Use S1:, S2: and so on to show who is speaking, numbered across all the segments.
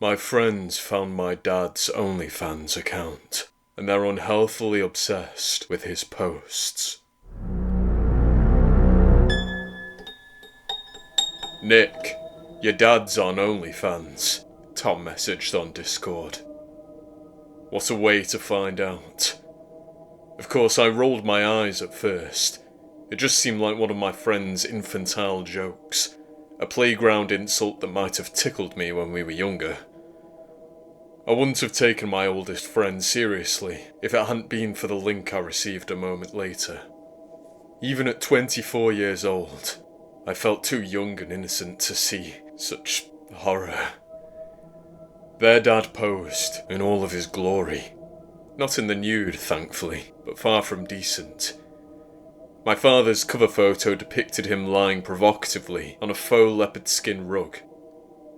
S1: My friends found my dad's OnlyFans account, and they're unhealthily obsessed with his posts. Nick, your dad's on OnlyFans, Tom messaged on Discord. What a way to find out. Of course, I rolled my eyes at first. It just seemed like one of my friend's infantile jokes, a playground insult that might have tickled me when we were younger. I wouldn't have taken my oldest friend seriously if it hadn't been for the link I received a moment later. Even at 24 years old, I felt too young and innocent to see such horror. Their dad posed in all of his glory. Not in the nude, thankfully, but far from decent. My father's cover photo depicted him lying provocatively on a faux leopard skin rug,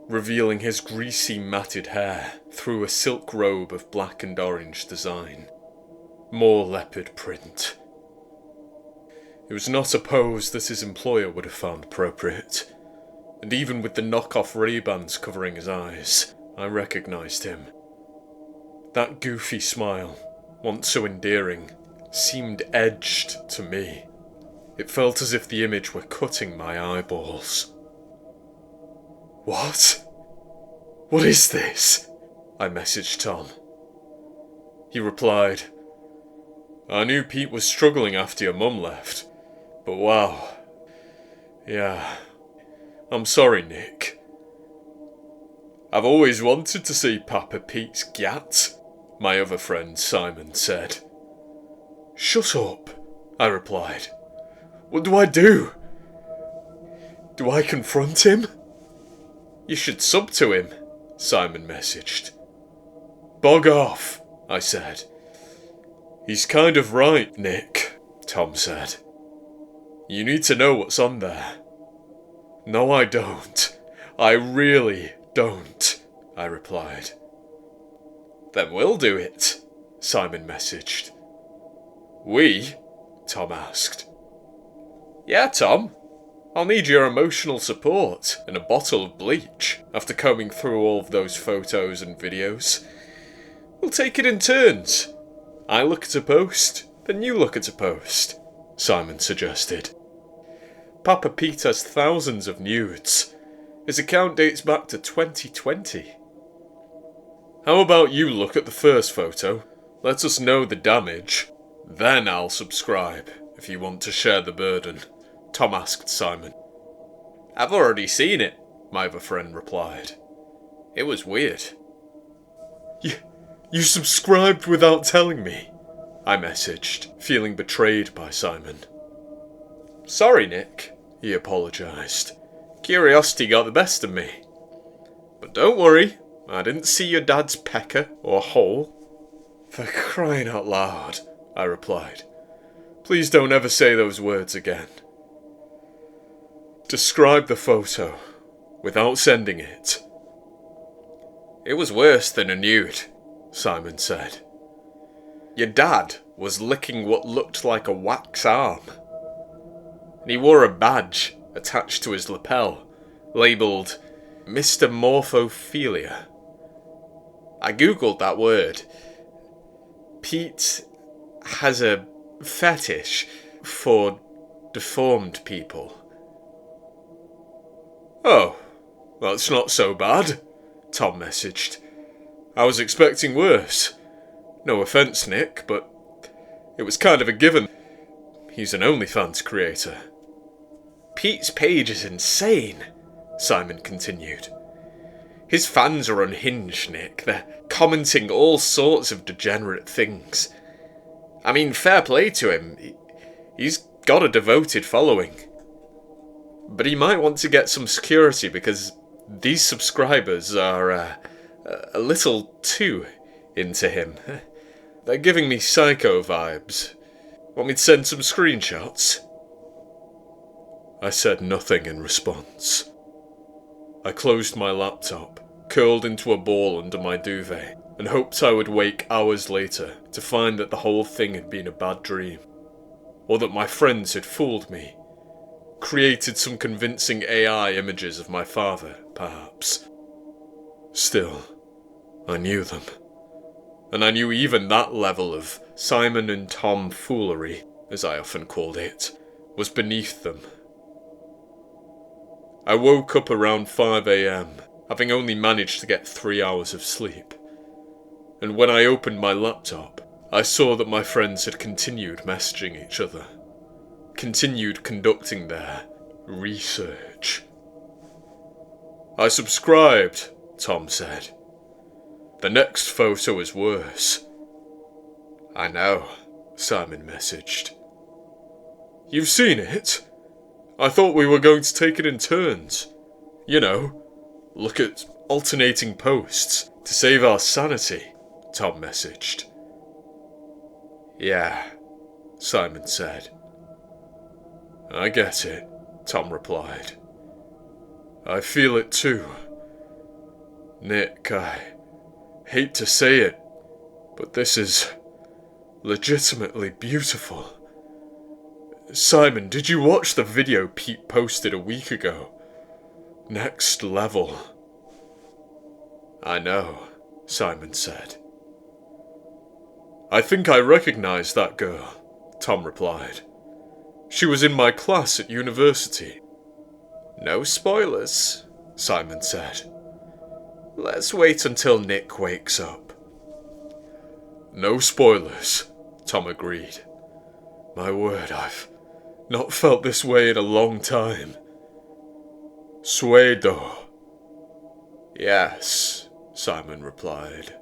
S1: revealing his greasy matted hair through a silk robe of black and orange design. More leopard print. It was not a pose that his employer would have found appropriate, and even with the knockoff Ray-Bans covering his eyes, I recognised him. That goofy smile, once so endearing, seemed edged to me. It felt as if the image were cutting my eyeballs. What? What is this? I messaged Tom. He replied, I knew Pete was struggling after your mum left, but wow. Yeah, I'm sorry, Nick. I've always wanted to see Papa Pete's gat, my other friend Simon said. Shut up, I replied. What do I do? Do I confront him? You should sub to him, Simon messaged. Bog off, I said. He's kind of right, Nick, Tom said. You need to know what's on there. No, I don't. I really don't, I replied. Then we'll do it, Simon messaged. We? Tom asked. Yeah, Tom. I'll need your emotional support and a bottle of bleach after combing through all of those photos and videos. We'll take it in turns. I look at a post, then you look at a post, Simon suggested. Papa Pete has thousands of nudes. His account dates back to 2020. How about you look at the first photo, let us know the damage, then I'll subscribe if you want to share the burden, Tom asked Simon. I've already seen it, my other friend replied. It was weird. You subscribed without telling me, I messaged, feeling betrayed by Simon. Sorry, Nick, he apologised. Curiosity got the best of me. But don't worry, I didn't see your dad's pecker or hole. For crying out loud, I replied. Please don't ever say those words again. Describe the photo, without sending it. It was worse than a nude, Simon said. Your dad was licking what looked like a wax arm. And he wore a badge attached to his lapel, labelled Mr. Morphophilia. I googled that word. Pete has a fetish for deformed people. Oh, that's not so bad, Tom messaged. I was expecting worse. No offence, Nick, but it was kind of a given. He's an OnlyFans creator. Pete's page is insane, Simon continued. His fans are unhinged, Nick. They're commenting all sorts of degenerate things. I mean, fair play to him. He's got a devoted following. But he might want to get some security because these subscribers are a little too into him. They're giving me psycho vibes. Want me to send some screenshots? I said nothing in response. I closed my laptop, curled into a ball under my duvet, and hoped I would wake hours later to find that the whole thing had been a bad dream, or that my friends had fooled me, created some convincing AI images of my father, perhaps. Still, I knew them. And I knew even that level of Simon and Tom foolery, as I often called it, was beneath them. I woke up around 5 AM, having only managed to get 3 hours of sleep. And when I opened my laptop, I saw that my friends had continued messaging each other, continued conducting their research. "I subscribed," Tom said. "The next photo is worse." "I know," Simon messaged. "You've seen it? I thought we were going to take it in turns. You know, look at alternating posts to save our sanity," Tom messaged. "Yeah," Simon said. "I get it," Tom replied. "I feel it too. Nick, I hate to say it, but this is legitimately beautiful. Simon, did you watch the video Pete posted a week ago? Next level." "I know," Simon said. "I think I recognise that girl," Tom replied. "She was in my class at university." "No spoilers," Simon said. "Let's wait until Nick wakes up." "No spoilers," Tom agreed. "My word, I've not felt this way in a long time." "Suedo." "Yes," Simon replied.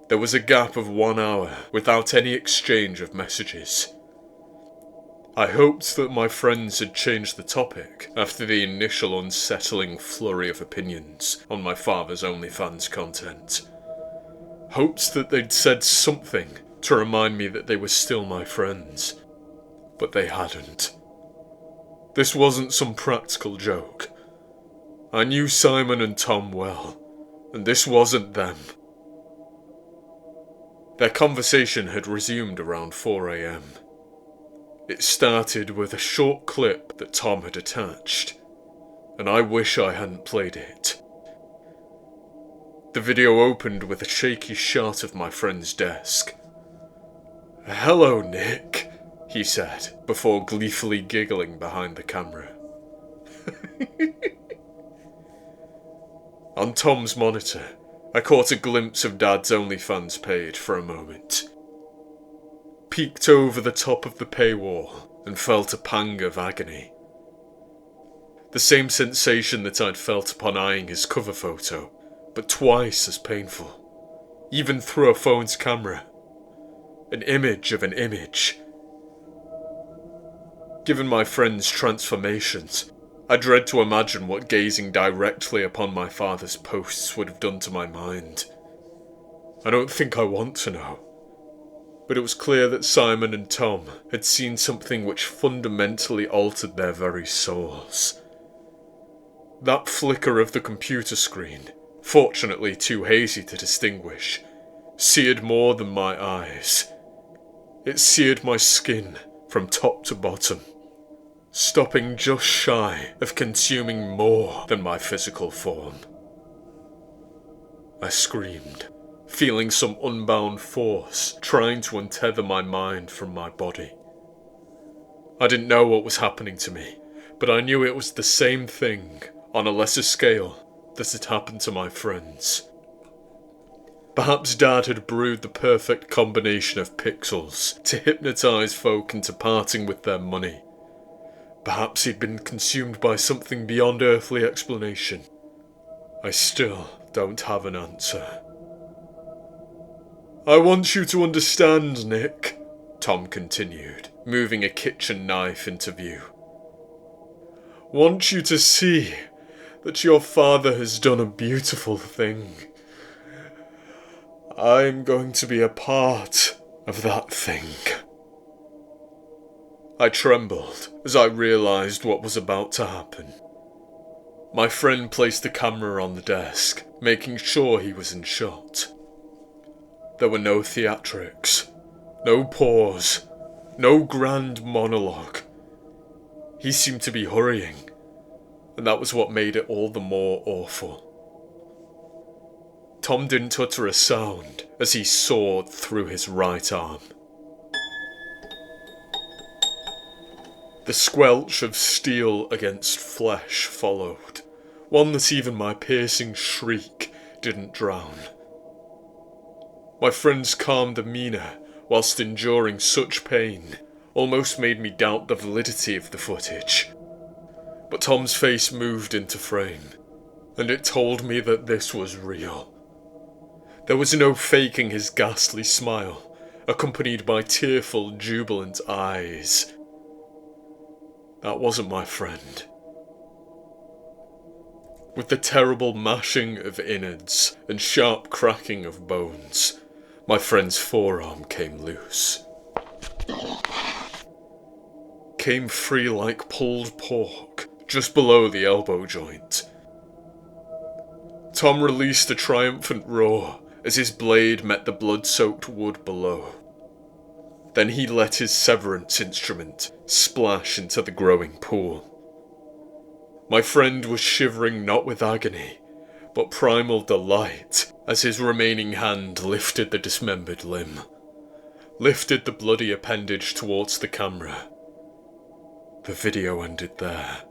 S1: There was a gap of 1 hour without any exchange of messages. I hoped that my friends had changed the topic after the initial unsettling flurry of opinions on my father's OnlyFans content. Hoped that they'd said something to remind me that they were still my friends. But they hadn't. This wasn't some practical joke. I knew Simon and Tom well, and this wasn't them. Their conversation had resumed around 4 AM. It started with a short clip that Tom had attached, and I wish I hadn't played it. The video opened with a shaky shot of my friend's desk. "Hello, Nick," he said, before gleefully giggling behind the camera. On Tom's monitor, I caught a glimpse of Dad's OnlyFans page for a moment. Peeked over the top of the paywall and felt a pang of agony. The same sensation that I'd felt upon eyeing his cover photo, but twice as painful, even through a phone's camera. An image of an image. Given my friend's transformations, I dread to imagine what gazing directly upon my father's posts would have done to my mind. I don't think I want to know. But it was clear that Simon and Tom had seen something which fundamentally altered their very souls. That flicker of the computer screen, fortunately too hazy to distinguish, seared more than my eyes. It seared my skin from top to bottom, stopping just shy of consuming more than my physical form. I screamed, feeling some unbound force trying to untether my mind from my body. I didn't know what was happening to me, but I knew it was the same thing, on a lesser scale, that had happened to my friends. Perhaps Dad had brewed the perfect combination of pixels to hypnotise folk into parting with their money. Perhaps he'd been consumed by something beyond earthly explanation. I still don't have an answer. "I want you to understand, Nick," Tom continued, moving a kitchen knife into view. "Want you to see that your father has done a beautiful thing. I'm going to be a part of that thing." I trembled as I realised what was about to happen. My friend placed the camera on the desk, making sure he was in shot. There were no theatrics, no pause, no grand monologue. He seemed to be hurrying, and that was what made it all the more awful. Tom didn't utter a sound as he sawed through his right arm. The squelch of steel against flesh followed, one that even my piercing shriek didn't drown. My friend's calm demeanour, whilst enduring such pain, almost made me doubt the validity of the footage. But Tom's face moved into frame, and it told me that this was real. There was no faking his ghastly smile, accompanied by tearful, jubilant eyes. That wasn't my friend. With the terrible mashing of innards and sharp cracking of bones, my friend's forearm came loose. Came free like pulled pork, just below the elbow joint. Tom released a triumphant roar as his blade met the blood-soaked wood below. Then he let his severance instrument splash into the growing pool. My friend was shivering not with agony, but primal delight as his remaining hand lifted the dismembered limb, lifted the bloody appendage towards the camera. The video ended there.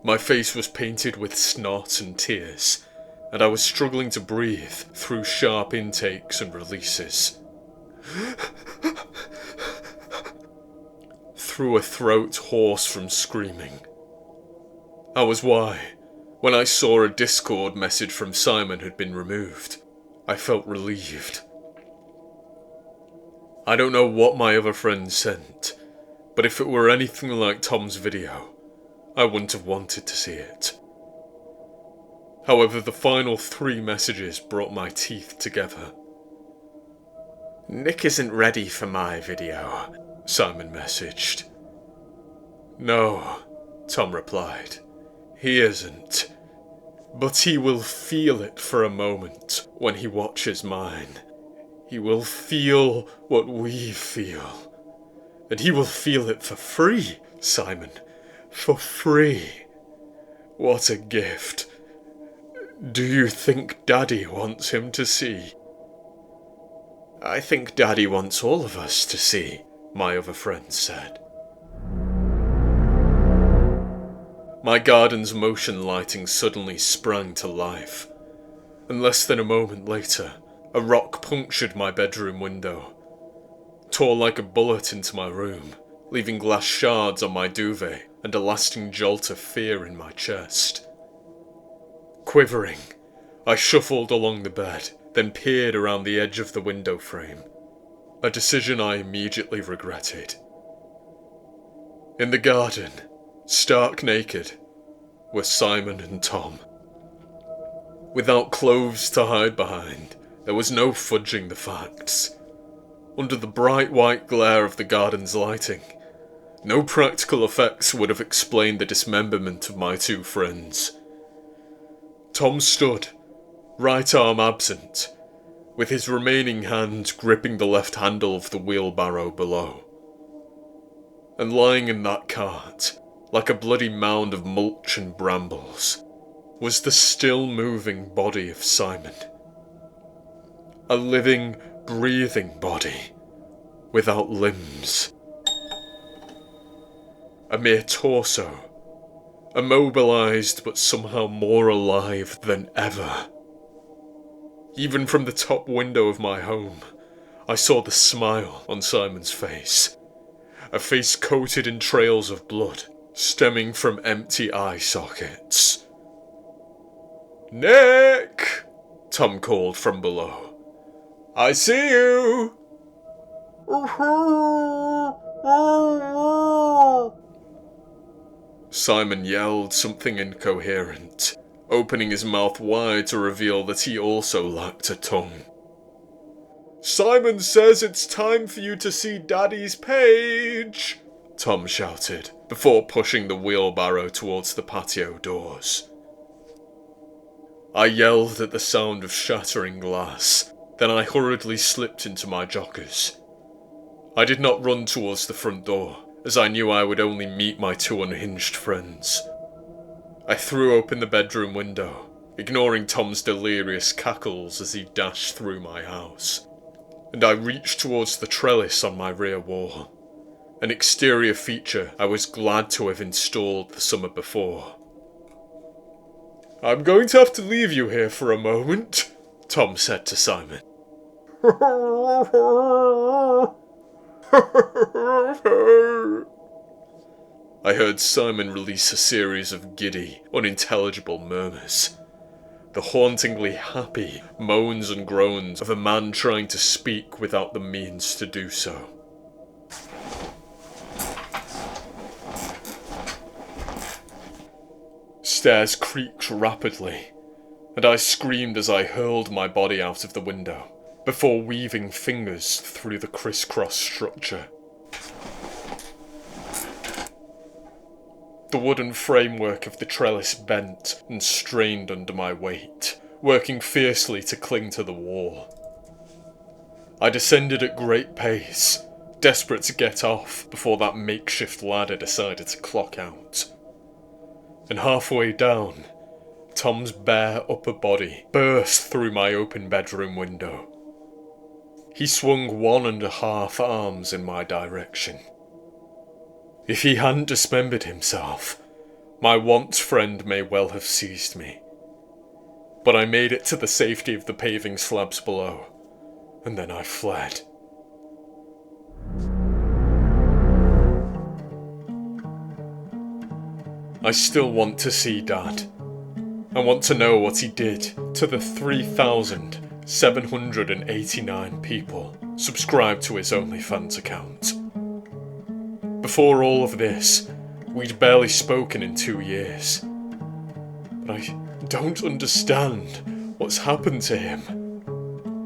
S1: My face was painted with snot and tears, and I was struggling to breathe through sharp intakes and releases. Through a throat hoarse from screaming. That was why, when I saw a Discord message from Simon had been removed, I felt relieved. I don't know what my other friends sent, but if it were anything like Tom's video, I wouldn't have wanted to see it. However, the final 3 messages brought my teeth together. "Nick isn't ready for my video," Simon messaged. "No," Tom replied. "He isn't. But he will feel it for a moment when he watches mine. He will feel what we feel. And he will feel it for free, Simon. For free. What a gift. Do you think Daddy wants him to see?" "I think Daddy wants all of us to see," my other friend said. My garden's motion lighting suddenly sprang to life, and less than a moment later, a rock punctured my bedroom window, tore like a bullet into my room, leaving glass shards on my duvet and a lasting jolt of fear in my chest. Quivering, I shuffled along the bed, then peered around the edge of the window frame, a decision I immediately regretted. In the garden, stark naked, were Simon and Tom. Without clothes to hide behind, there was no fudging the facts. Under the bright white glare of the garden's lighting, no practical effects would have explained the dismemberment of my 2 friends. Tom stood, right arm absent, with his remaining hand gripping the left handle of the wheelbarrow below. And lying in that cart, like a bloody mound of mulch and brambles, was the still-moving body of Simon. A living, breathing body, without limbs. A mere torso, immobilised but somehow more alive than ever. Even from the top window of my home, I saw the smile on Simon's face. A face coated in trails of blood, stemming from empty eye sockets. "Nick!" Tom called from below. "I see you!" Simon yelled something incoherent, opening his mouth wide to reveal that he also lacked a tongue. "Simon says it's time for you to see Daddy's page!" Tom shouted, before pushing the wheelbarrow towards the patio doors. I yelled at the sound of shattering glass, then I hurriedly slipped into my joggers. I did not run towards the front door, as I knew I would only meet my 2 unhinged friends. I threw open the bedroom window, ignoring Tom's delirious cackles as he dashed through my house, and I reached towards the trellis on my rear wall, an exterior feature I was glad to have installed the summer before. "I'm going to have to leave you here for a moment," Tom said to Simon. I heard Simon release a series of giddy, unintelligible murmurs, the hauntingly happy moans and groans of a man trying to speak without the means to do so. Stairs creaked rapidly, and I screamed as I hurled my body out of the window, before weaving fingers through the crisscross structure. The wooden framework of the trellis bent and strained under my weight, working fiercely to cling to the wall. I descended at great pace, desperate to get off before that makeshift ladder decided to clock out. And halfway down, Tom's bare upper body burst through my open bedroom window. He swung 1.5 arms in my direction. If he hadn't dismembered himself, my once friend may well have seized me. But I made it to the safety of the paving slabs below, and then I fled. I still want to see Dad. I want to know what he did to the 3,789 people subscribed to his OnlyFans account. Before all of this, we'd barely spoken in 2 years. But I don't understand what's happened to him.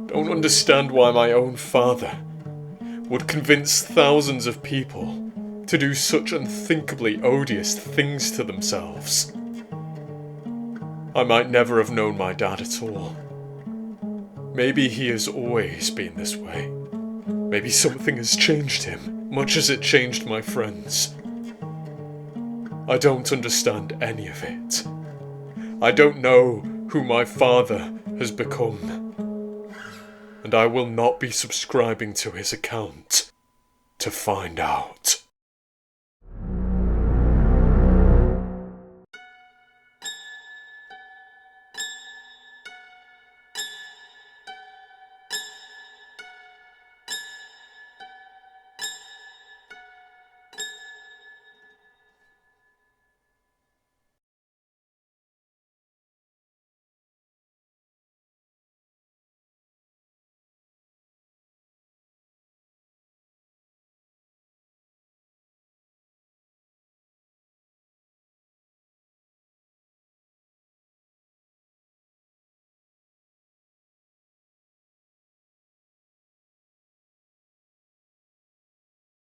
S1: Don't understand why my own father would convince thousands of people to do such unthinkably odious things to themselves. I might never have known my dad at all. Maybe he has always been this way. Maybe something has changed him, much as it changed my friends. I don't understand any of it. I don't know who my father has become. And I will not be subscribing to his account to find out.